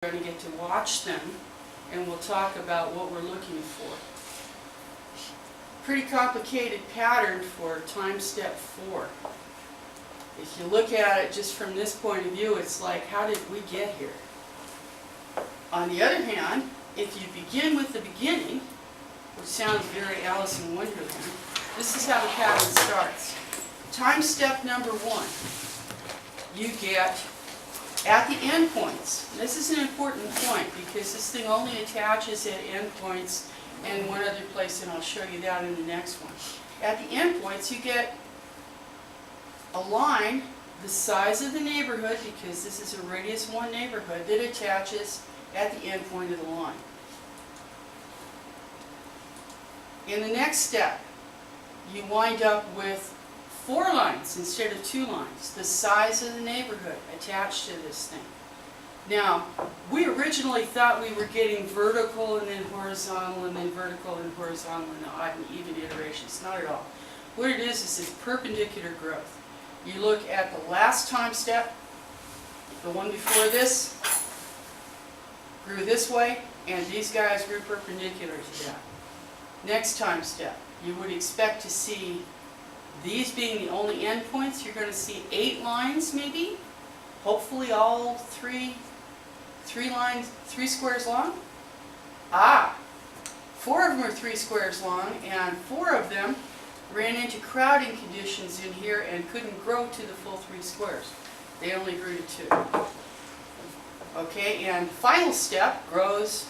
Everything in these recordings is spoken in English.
We're going to get to watch them, and we'll talk about what we're looking for. Pretty complicated pattern for time step 4. If you look at it just from this point of view, it's like, how did we get here? On the other hand, if you begin with the beginning, which sounds very Alice in Wonderland, this is how the pattern starts. Time step number 1, you get at the endpoints. This is an important point because this thing only attaches at endpoints and one other place, and I'll show you that in the next one. At the endpoints, you get a line the size of the neighborhood, because this is a radius 1 neighborhood, that attaches at the endpoint of the line. In the next step, you wind up with 4 lines instead of 2 lines, the size of the neighborhood attached to this thing. Now, we originally thought we were getting vertical and then horizontal and then vertical and horizontal and odd and even iterations. Not at all. What it is it's perpendicular growth. You look at the last time step, the one before this grew this way, and these guys grew perpendicular to that. Next time step, you would expect to see these being the only endpoints. You're going to see 8 lines maybe, hopefully all 3 squares long. 4 of them are 3 squares long, and 4 of them ran into crowding conditions in here and couldn't grow to the full 3 squares. They only grew to 2. Okay, and final step grows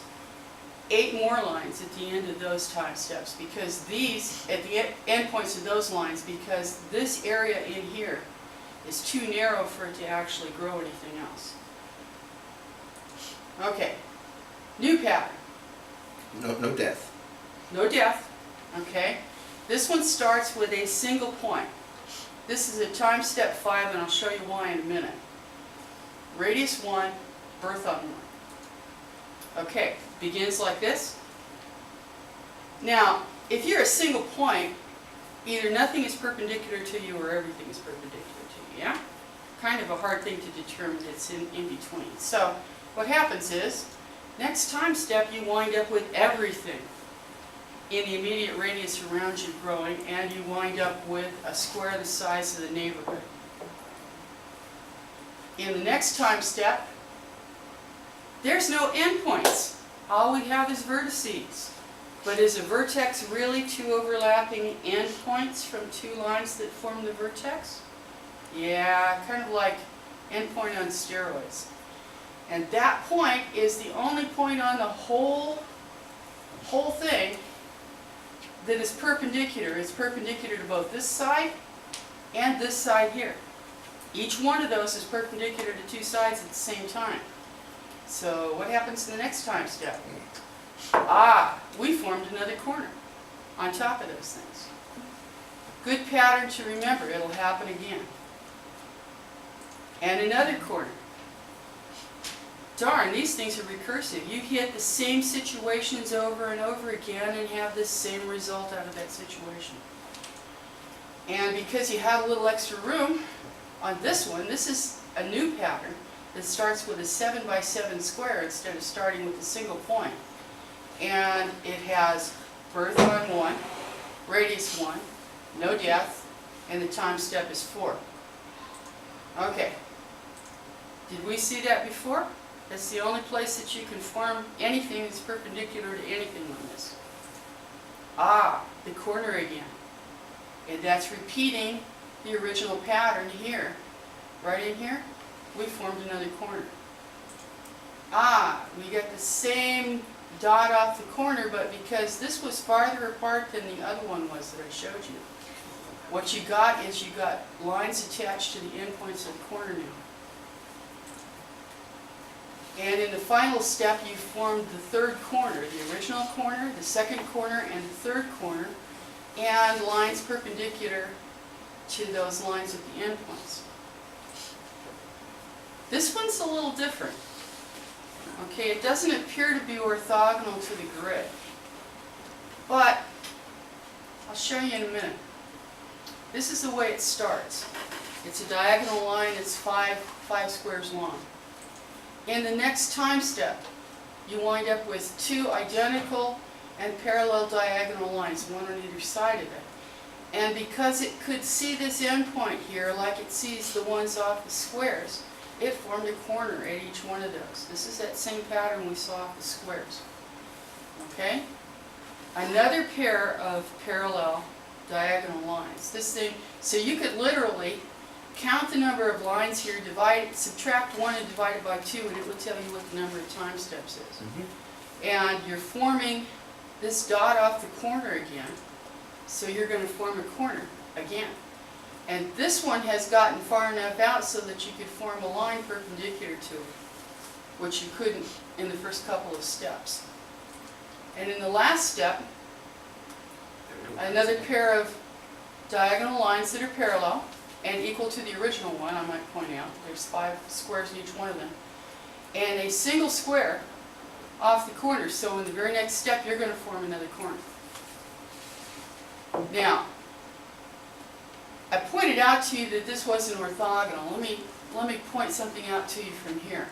8 more lines at the end of those time steps, because these, at the endpoints of those lines, because this area in here is too narrow for it to actually grow anything else. Okay, new pattern. No death. No death. Okay, this one starts with a single point. This is a time step 5, and I'll show you why in a minute. Radius 1, birth on 1. Okay, begins like this. Now, if you're a single point, either nothing is perpendicular to you or everything is perpendicular to you, yeah? Kind of a hard thing to determine. It's in between. So, what happens is, next time step you wind up with everything in the immediate radius around you growing, and you wind up with a square the size of the neighborhood. In the next time step, there's no endpoints. All we have is vertices. But is a vertex really 2 overlapping endpoints from 2 lines that form the vertex? Yeah, kind of like endpoint on steroids. And that point is the only point on the whole thing that is perpendicular. It's perpendicular to both this side and this side here. Each one of those is perpendicular to 2 sides at the same time. So what happens in the next time step? We formed another corner on top of those things. Good pattern to remember. It'll happen again. And another corner. Darn, these things are recursive. You hit the same situations over and over again and have the same result out of that situation. And because you have a little extra room on this one, this is a new pattern that starts with a 7 by 7 square instead of starting with a single point. And it has birth on 1, radius 1, no death, and the time step is 4. Okay. Did we see that before? That's the only place that you can form anything that's perpendicular to anything on this. The corner again. And that's repeating the original pattern here. Right in here, we formed another corner. We got the same dot off the corner, but because this was farther apart than the other one was that I showed you, what you got is you got lines attached to the endpoints of the corner now. And in the final step, you formed the 3rd corner, the original corner, the 2nd corner, and the 3rd corner, and lines perpendicular to those lines at the endpoints. This one's a little different. Okay, it doesn't appear to be orthogonal to the grid, but I'll show you in a minute. This is the way it starts. It's a diagonal line that's 5 squares long. in the next time step, you wind up with two identical and parallel diagonal lines, one on either side of it. And because it could see this endpoint here, like it sees the ones off the squares, it formed a corner at each one of those. This is that same pattern we saw off the squares. Okay? Another pair of parallel diagonal lines. This thing, so you could literally count the number of lines here, subtract 1 and divide it by 2, and it would tell you what the number of time steps is. And you're forming this dot off the corner again, so you're going to form a corner again. And this one has gotten far enough out so that you could form a line perpendicular to it, which you couldn't in the first couple of steps. And in the last step, another pair of diagonal lines that are parallel and equal to the original one, I might point out. There's 5 squares in each one of them. And a single square off the corner, so in the very next step you're going to form another corner. Now, I pointed out to you that this wasn't orthogonal. Let me point something out to you from here.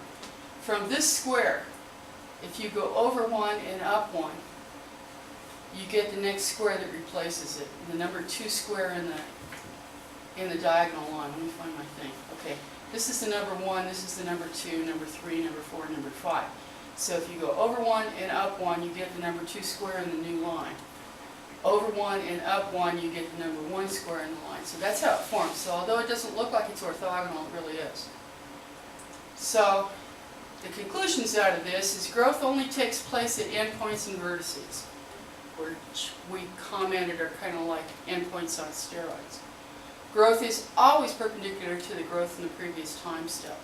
From this square, if you go over 1 and up 1, you get the next square that replaces it. The number 2 square in the diagonal line. Let me find my thing. Okay, this is the number 1, this is the number 2, number 3, number 4, number 5. So if you go over 1 and up 1, you get the number 2 square in the new line. Over 1 and up 1, you get the number 1 square in the line. So that's how it forms. So although it doesn't look like it's orthogonal, it really is. So the conclusions out of this is growth only takes place at endpoints and vertices, which we commented are kind of like endpoints on steroids. Growth is always perpendicular to the growth in the previous time step.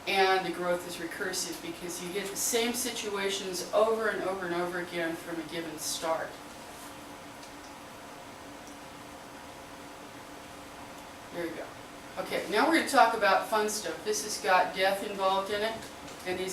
And the growth is recursive because you get the same situations over and over and over again from a given start. There you go. Okay, now we're going to talk about fun stuff. This has got death involved in it, and these